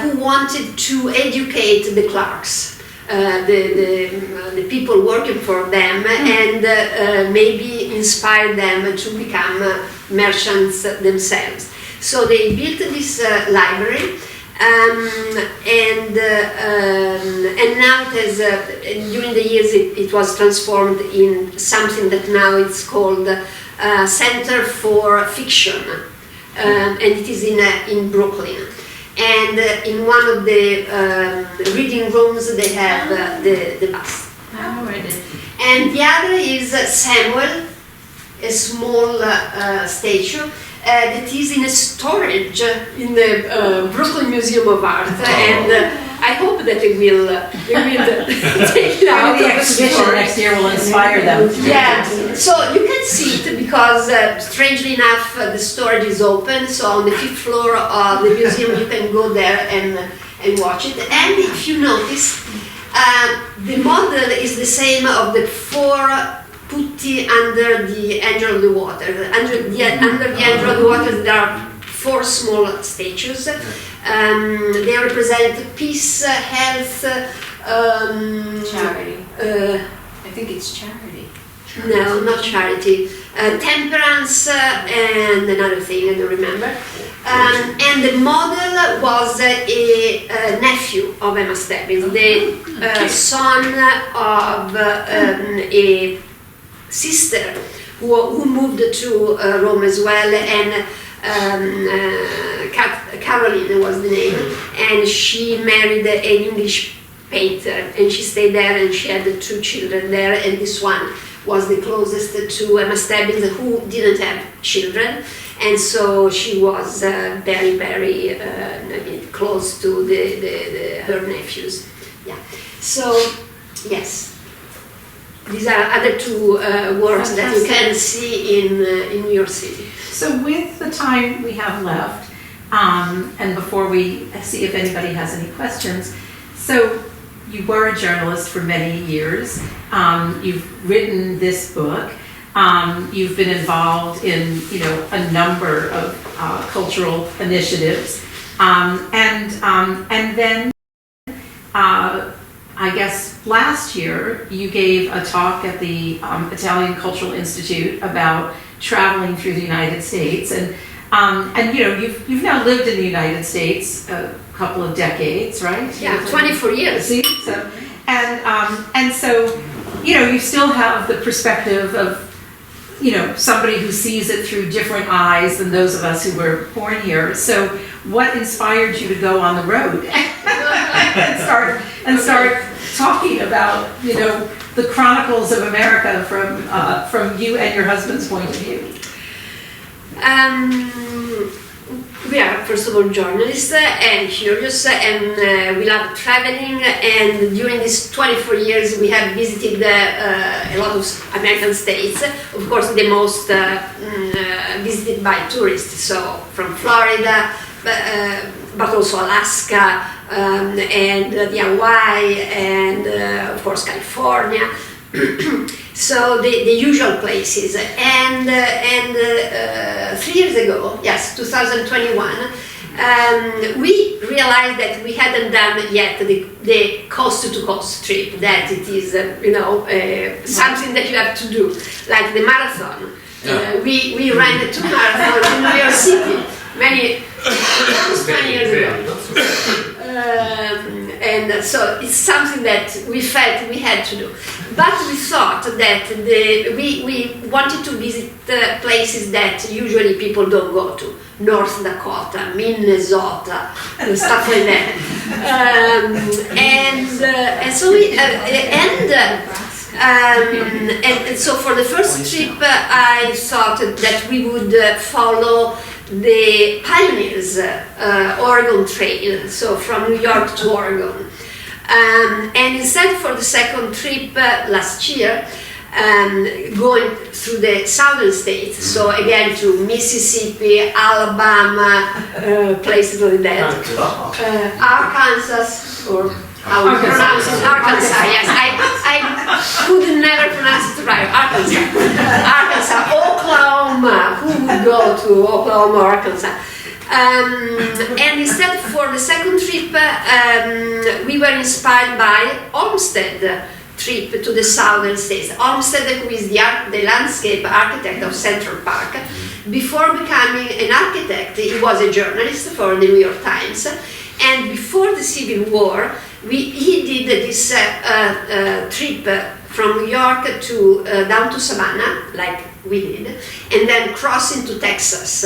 who wanted to educate the clerks, the people working for them, and maybe inspire them to become merchants themselves. So they built this library. And now it has, during the years it was transformed in something that now it's called Center for Fiction, and it is in Brooklyn. And in one of the reading rooms they have the bust. And the other is Samuel, a small statue. That is in a storage in the Brooklyn Museum of Art, and I hope that they will take it out. Maybe the exhibition next year will inspire them. Yeah, so you can see it because strangely enough the storage is open, so on the 5th floor of the museum you can go there and watch it. And if you notice, the model is the same of the 4 putti under the Angel of the Water. Under the Angel of the Water there are 4 small statues. They represent peace, health, charity. I think it's charity. No, not charity. Temperance and another thing I don't remember. And the model was a nephew of Emma Stebbins, the son of a sister who moved to Rome as well, and Caroline was the name, and she married an English painter, and she stayed there, and she had 2 children there, and this one was the closest to Emma Stebbins, who didn't have children, and so she was very, very close to her nephews. Yeah. So yes. These are other 2 works that you can see in New York City. So with the time we have left, and before we see if anybody has any questions, so you were a journalist for many years. You've written this book. You've been involved in a number of cultural initiatives, and then. I guess last year you gave a talk at the Italian Cultural Institute about traveling through the United States, and you've now lived in the United States a couple of decades, right? Yeah, 24 years. See, so and so you still have the perspective of somebody who sees it through different eyes than those of us who were born here. So what inspired you to go on the road and start talking about the chronicles of America from you and your husband's point of view? We are, first of all, journalists and curious, and we love traveling, and during these 24 years we have visited a lot of American states, of course the most visited by tourists, so from Florida, but also Alaska, and the Hawaii, and of course California. So the usual places, and 3 years ago, yes, 2021, we realized that we hadn't done yet the coast-to-coast trip, that it is something that you have to do, like the marathon. We ran 2 marathons in New York City almost 20 years ago. And so it's something that we felt we had to do. But we thought that we wanted to visit places that usually people don't go to. North Dakota, Minnesota, and stuff like that. And so we and so for the first trip I thought that we would follow the pioneers Oregon Trail, so from New York to Oregon. And instead for the second trip last year, going through the southern states, so again to Mississippi, Alabama, places like that, Arkansas, or how we pronounce it, Arkansas, yes. I could never pronounce it right. Arkansas, Oklahoma. Who would go to Oklahoma or Arkansas? And instead, for the second trip, we were inspired by Olmsted trip to the southern states. Olmsted, who is the landscape architect of Central Park. Before becoming an architect, he was a journalist for the New York Times. And before the Civil War, he did this trip from New York to down to Savannah, like we did, and then cross into Texas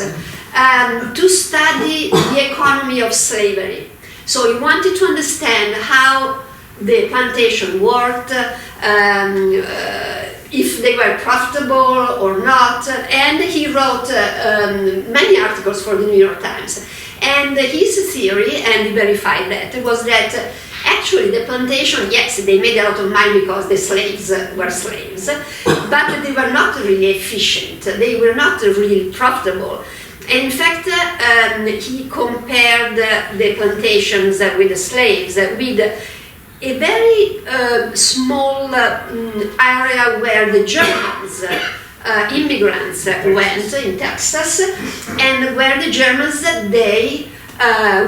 to study the economy of slavery. So he wanted to understand how the plantation worked, if they were profitable or not, and he wrote many articles for the New York Times. And his theory, and he verified that, was that actually the plantation, yes, they made a lot of money because the slaves were slaves, but they were not really efficient, they were not really profitable. And in fact, he compared the plantations with the slaves with a very small area where the Germans, immigrants went in Texas, and where the Germans, they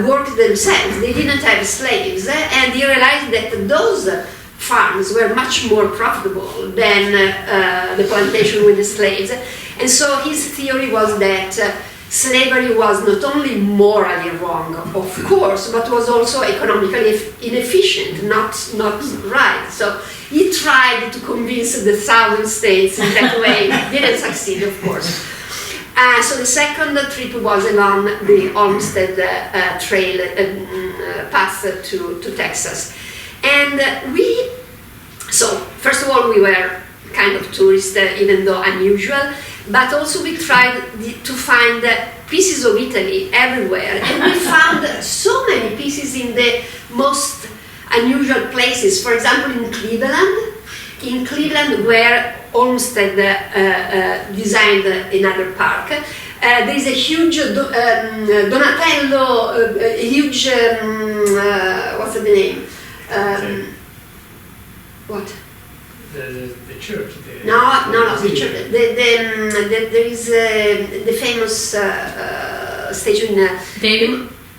worked themselves. They didn't have slaves, and he realized that those farms were much more profitable than the plantation with the slaves. And so his theory was that slavery was not only morally wrong, of course, but was also economically inefficient, not right. So he tried to convince the southern states in that way. Didn't succeed, of course. So the second trip was along the Olmsted Trail path to Texas. And so first of all, we were kind of tourists, even though unusual, but also we tried to find pieces of Italy everywhere. And we found so many pieces in the most unusual places. For example, in Cleveland, where Olmsted designed another park, there is a huge Donatello, a huge, what's the name? What? The church. No, the church. There is the famous statue in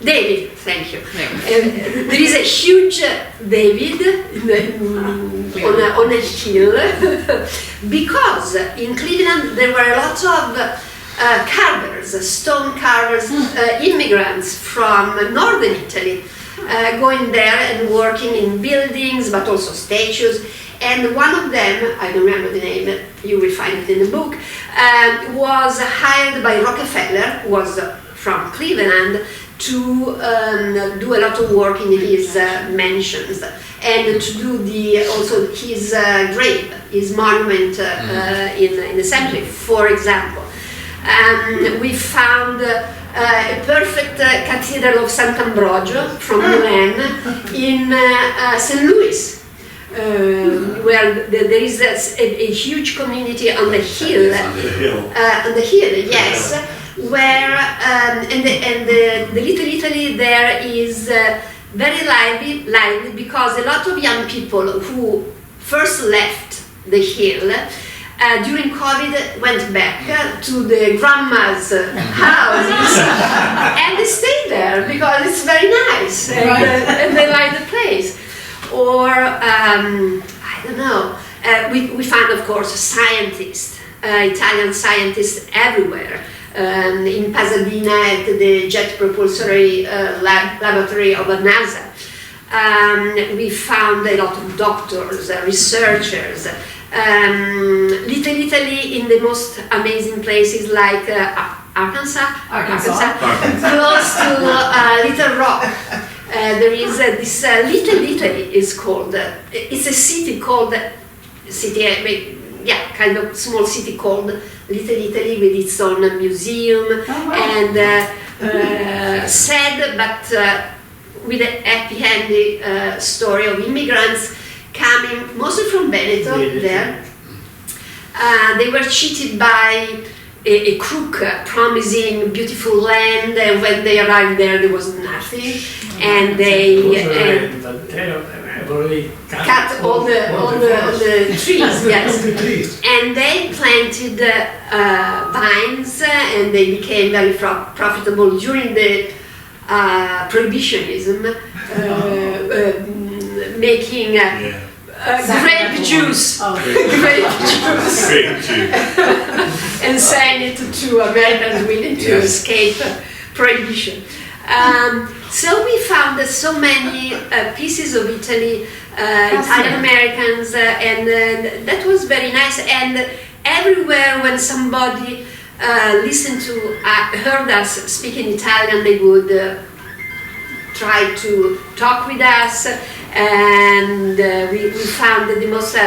David, thank you. There is a huge David on a hill because in Cleveland there were a lot of carvers, stone carvers, immigrants from northern Italy going there and working in buildings but also statues. And one of them, I don't remember the name, you will find it in the book, was hired by Rockefeller, who was from Cleveland, to do a lot of work in his mansions and to do also his grave, his monument in the cemetery, for example. We found a perfect Cathedral of Sant'Ambrogio from Milan in St. Louis. Where there is a huge community on the hill, yes, where and the Little Italy there is very lively because a lot of young people who first left the hill during COVID went back to the grandma's houses and they stay there because it's very nice and they like the place. Or, I don't know, we found, of course, scientists, Italian scientists everywhere. In Pasadena at the Jet Propulsory Laboratory of NASA. We found a lot of doctors, researchers. Little Italy in the most amazing places like Arkansas, close to Little Rock. There is this Little Italy is called. It's a city called kind of small city called Little Italy with its own museum and sad but with a happy-ending story of immigrants coming mostly from Veneto. There, they were cheated by a crook promising beautiful land, and when they arrived there was nothing, and they have already cut all the trees, yes. the trees. And they planted vines, and they became very profitable during the prohibitionism, making grape juice, grape juice, Great juice. and selling it to Americans willing to escape prohibition. So we found so many pieces of Italy, Italian Americans, and that was very nice. And everywhere when somebody listened to, heard us speaking Italian, they would try to talk with us, and we found the most.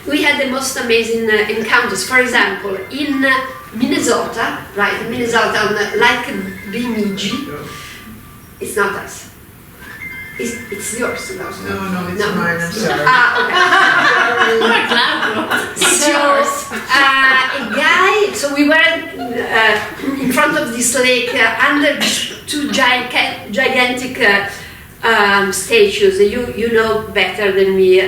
We had the most amazing encounters. For example, in Minnesota, right? In Minnesota, on Lake Bemidji. It's not us. It's yours. No, it's mine. I'm sorry. Okay. It's yours. A guy. So we were in front of this lake under two gigantic statues. You know better than me.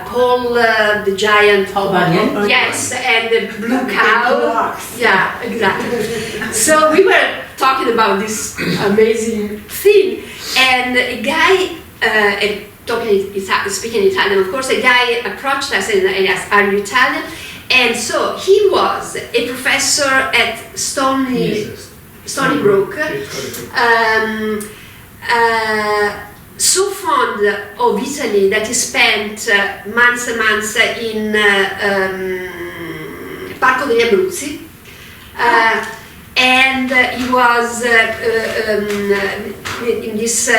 Paul the giant. Paul Bunyan. Yes, and the blue cow. Yeah, exactly. So we were talking about this amazing thing, and a guy, speaking Italian, of course, a guy approached us and asked, "Are you Italian?" And so he was a professor at Stony Brook. So fond of Italy that he spent months and months in Parco degli Abruzzi. And he was in this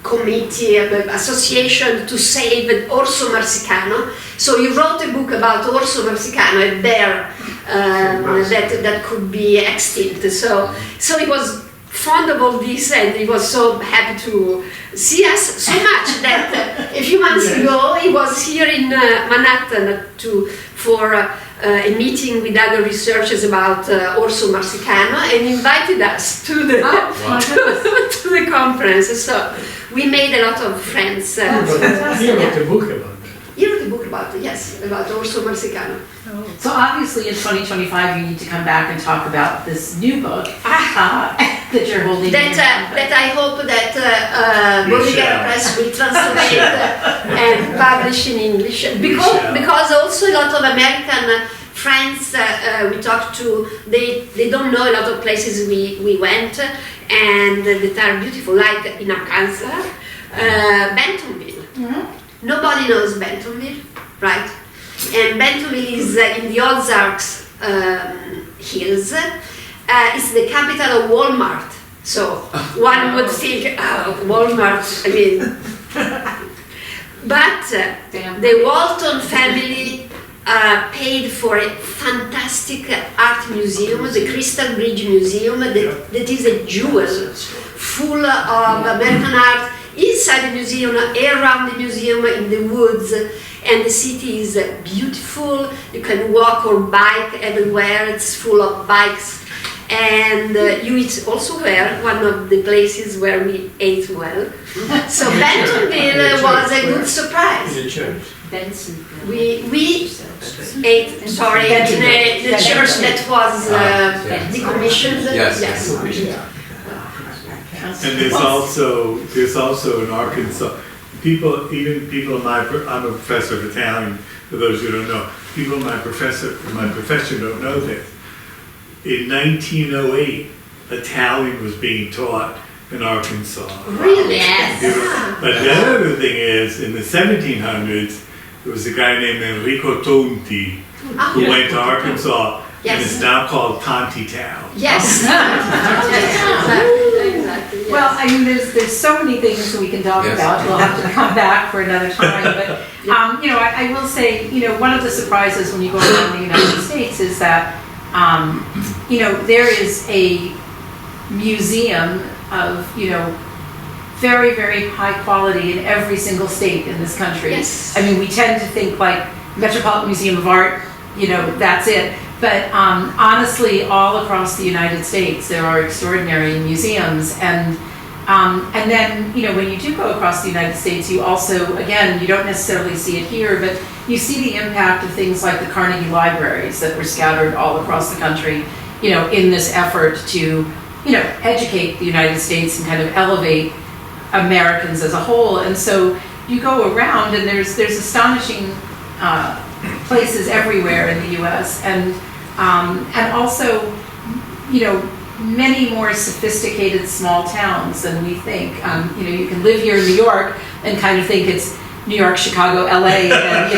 committee, association to save Orso Marsicano. So he wrote a book about Orso Marsicano, a bear that could be extinct. So he was fond of all this, and he was so happy to see us so much that a few months ago he was here in Manhattan for a meeting with other researchers about Orso Marsicano, and invited us to the to the conference. So we made a lot of friends. He wrote a book about that. He wrote a book about it, yes, about Orso Marsicano. So obviously in 2025 you need to come back and talk about this new book that you're holding. That I hope that Bordighera Press will translate and publish in English. Because also a lot of American friends we talked to, they don't know a lot of places we went and that are beautiful, like in Arkansas, Bentonville. Mm-hmm. Nobody knows Bentonville, right? And Bentonville is in the Ozarks hills. It's the capital of Walmart. So one would think, Walmart, I mean. But the Walton family paid for a fantastic art museum, the Crystal Bridge Museum, that is a jewel full of American art inside the museum, around the museum, in the woods. And the city is beautiful. You can walk or bike everywhere. It's full of bikes. And you eat also where, one of the places where we ate well. So Bentonville was a good surprise. In the church. We ate, in the church that was decommissioned. Yes. And there's also in Arkansas, people in I'm a professor of Italian, for those who don't know. People in my profession don't know this. In 1908, Italian was being taught in Arkansas. Really? Yes. But the other thing is, in the 1700s, there was a guy named Enrico Tonti who went to Arkansas, and it's now called Tontitown. Yes. Exactly. Well, I mean, there's so many things that we can talk about. We'll have to come back for another time. But I will say, one of the surprises when you go around the United States is that there is a museum of very, very high quality in every single state in this country. Yes. I mean, we tend to think like Metropolitan Museum of Art, that's it. But honestly, all across the United States, there are extraordinary museums. And then, when you do go across the United States, you also, again, you don't necessarily see it here, but you see the impact of things like the Carnegie Libraries that were scattered all across the country, in this effort to, educate the United States and kind of elevate Americans as a whole. And so you go around and there's astonishing places everywhere in the U.S. and also, many more sophisticated small towns than we think. You can live here in New York and kind of think it's New York, Chicago, LA, and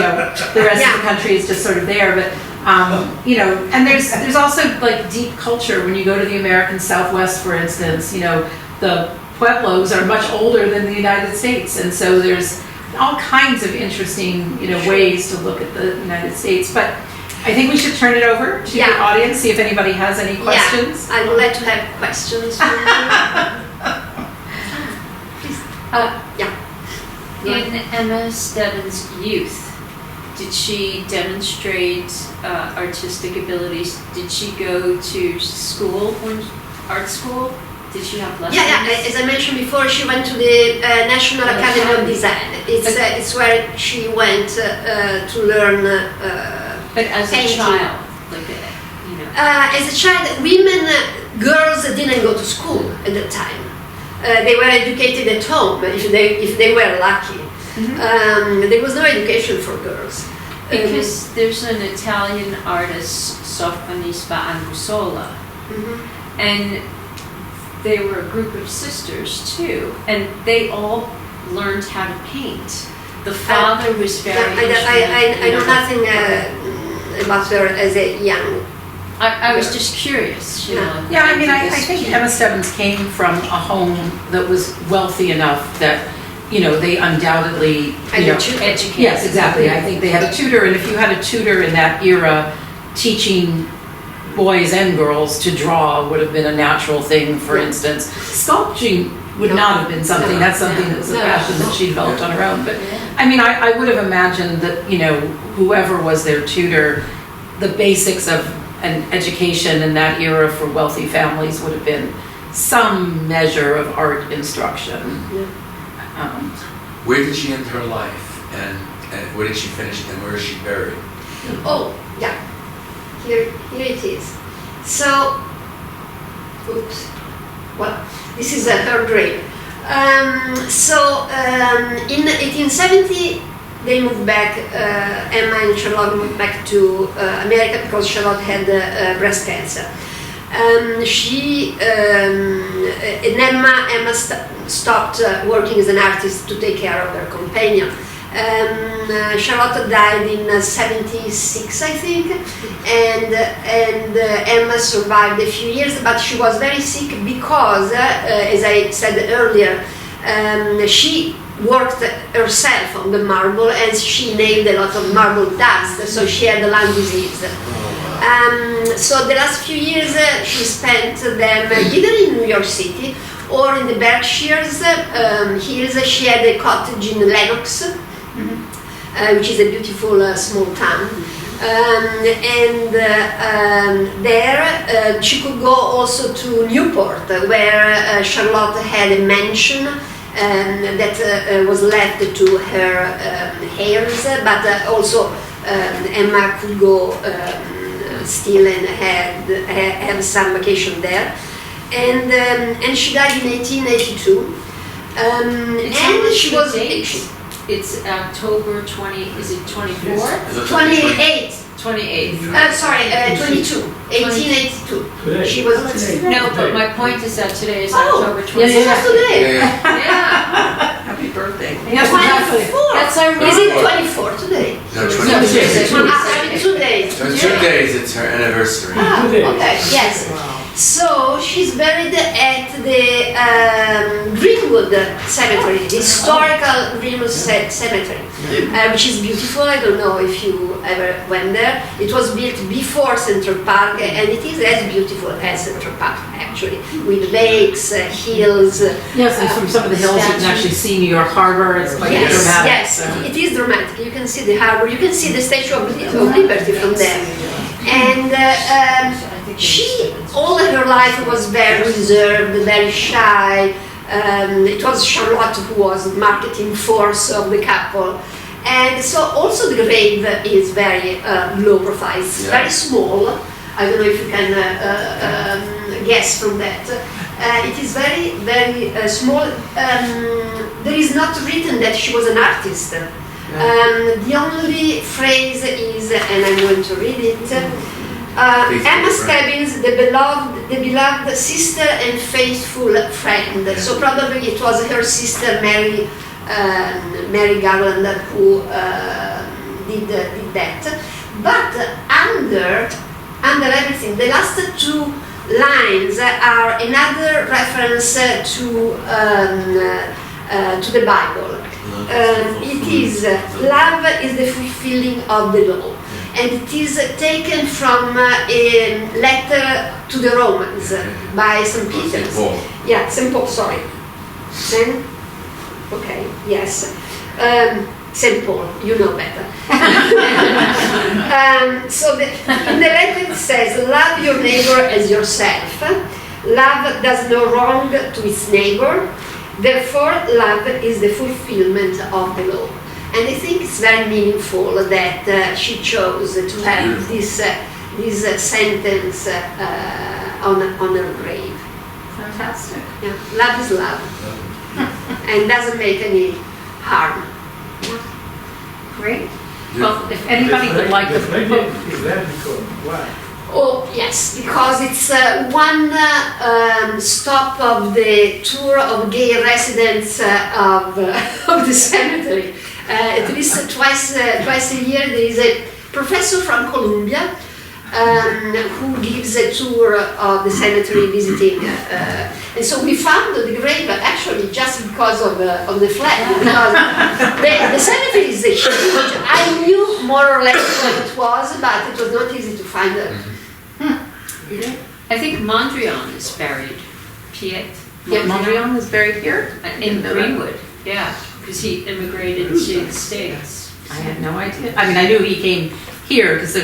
the rest of the country is just sort of there. But and there's also like deep culture when you go to the American Southwest, for instance. The Pueblos are much older than the United States, and so there's all kinds of interesting ways to look at the United States. But I think we should turn it over to the audience, see if anybody has any questions. I would like to have questions. From you. Please. In Emma Stebbins' youth, did she demonstrate artistic abilities? Did she go to school, art school? Did she have lessons? Yeah. As I mentioned before, she went to the National Academy of Design. It's where she went to learn. But as painting. a child, As a child, girls didn't go to school at that time. They were educated at home if they were lucky. Mm-hmm. There was no education for girls. Because there's an Italian artist, Sophonisba Angusola, and they were a group of sisters too, and they all learned how to paint. The father was very. I know nothing about her as a young. I was just curious. I think Emma Stebbins came from a home that was wealthy enough that they undoubtedly educated. Yes, exactly. I think they had a tutor, and if you had a tutor in that era teaching boys and girls to draw would have been a natural thing. For instance, sculpting would not have been something. That's something that was a passion that she developed on her own. But I would have imagined that whoever was their tutor, the basics of an education in that era for wealthy families would have been some measure of art instruction. Where did she end her life, and where did she finish, and where is she buried? Oh, yeah. Here it is. So, this is her grave. In 1870, they moved back. Emma and Charlotte moved back to America because Charlotte had breast cancer. Emma stopped working as an artist to take care of her companion. Charlotte died in 76, I think, and Emma survived a few years, but she was very sick because, as I said earlier, she worked herself on the marble and she nailed a lot of marble dust, so she had a lung disease. So the last few years she spent them either in New York City or in the Berkshires hills. She had a cottage in Lenox, which is a beautiful small town. There she could go also to Newport, where Charlotte had a mansion that was left to her heirs, but also Emma could go still and have some vacation there. And she died in 1882. And she was. It's October 20, is it 24? 28. 28. 22. 1882. Today. She was. No, but my point is that today is October 24. Yes, yes, today. Yeah. Happy birthday. 24. That's ironic. Is it 24 today? No, 20 No, days. it's 26. 2 days. So in 2 days, it's her anniversary. Okay, yes. So she's buried at the Greenwood Greenwood Cemetery, historical Greenwood Cemetery, which is beautiful. I don't know if you ever went there. It was built before Central Park, and it is as beautiful as Central Park, actually, with lakes, hills. Yes, and from some of the hills you can actually see New York Harbor. It's quite Yes, dramatic. yes, so. it is dramatic. You can see the harbor, you can see the Statue of Liberty from there. And she, all her life, was very reserved, very shy. It was Charlotte who was the marketing force of the couple. And so also the grave is very low profile, it's very small. I don't know if you can guess from that. It is very, very small. There is not written that she was an artist. The only phrase is, and I'm going to read it, Emma Stebbins, the beloved sister and faithful friend. So probably it was her sister Mary Garland who did that. But under everything, the last two lines are another reference to the Bible. It is love is the fulfilling of the law, and it is taken from a letter to the Romans by St. Peter. Yeah, St. Paul. Sorry, okay, yes, St. Paul. You know better. So in the letter it says, "Love your neighbor as yourself. Love does no wrong to its neighbor. Therefore, love is the fulfillment of the law." And I think it's very meaningful that she chose to have this sentence on her grave. Fantastic. Yeah. Love is love, and doesn't make any harm. Great. Well, if anybody would like The the flag book, is there because, why? Oh yes, because it's one stop of the tour of gay residents of the cemetery. At least twice a year there is a professor from Columbia who gives a tour of the cemetery visiting. And so we found the grave actually just because of the flag, because the cemetery is huge. I knew more or less what it was, but it was not easy to find it. I think Mondrian is buried. Piet. Mondrian is buried here? In Greenwood, yeah, because he immigrated to the States. I had no idea. I mean, I knew he came here because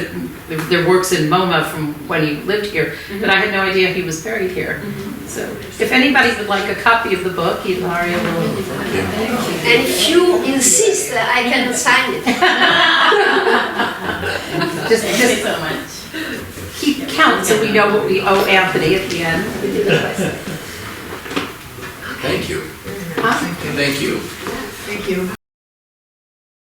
there works in MoMA from when he lived here, but I had no idea he was buried here. So if anybody would like a copy of the book, Ilaria will. And if you insist, I can sign it. Just Thank you so much. keep count so we know what we owe Anthony at the end. Thank you. Awesome. Thank you. Thank you.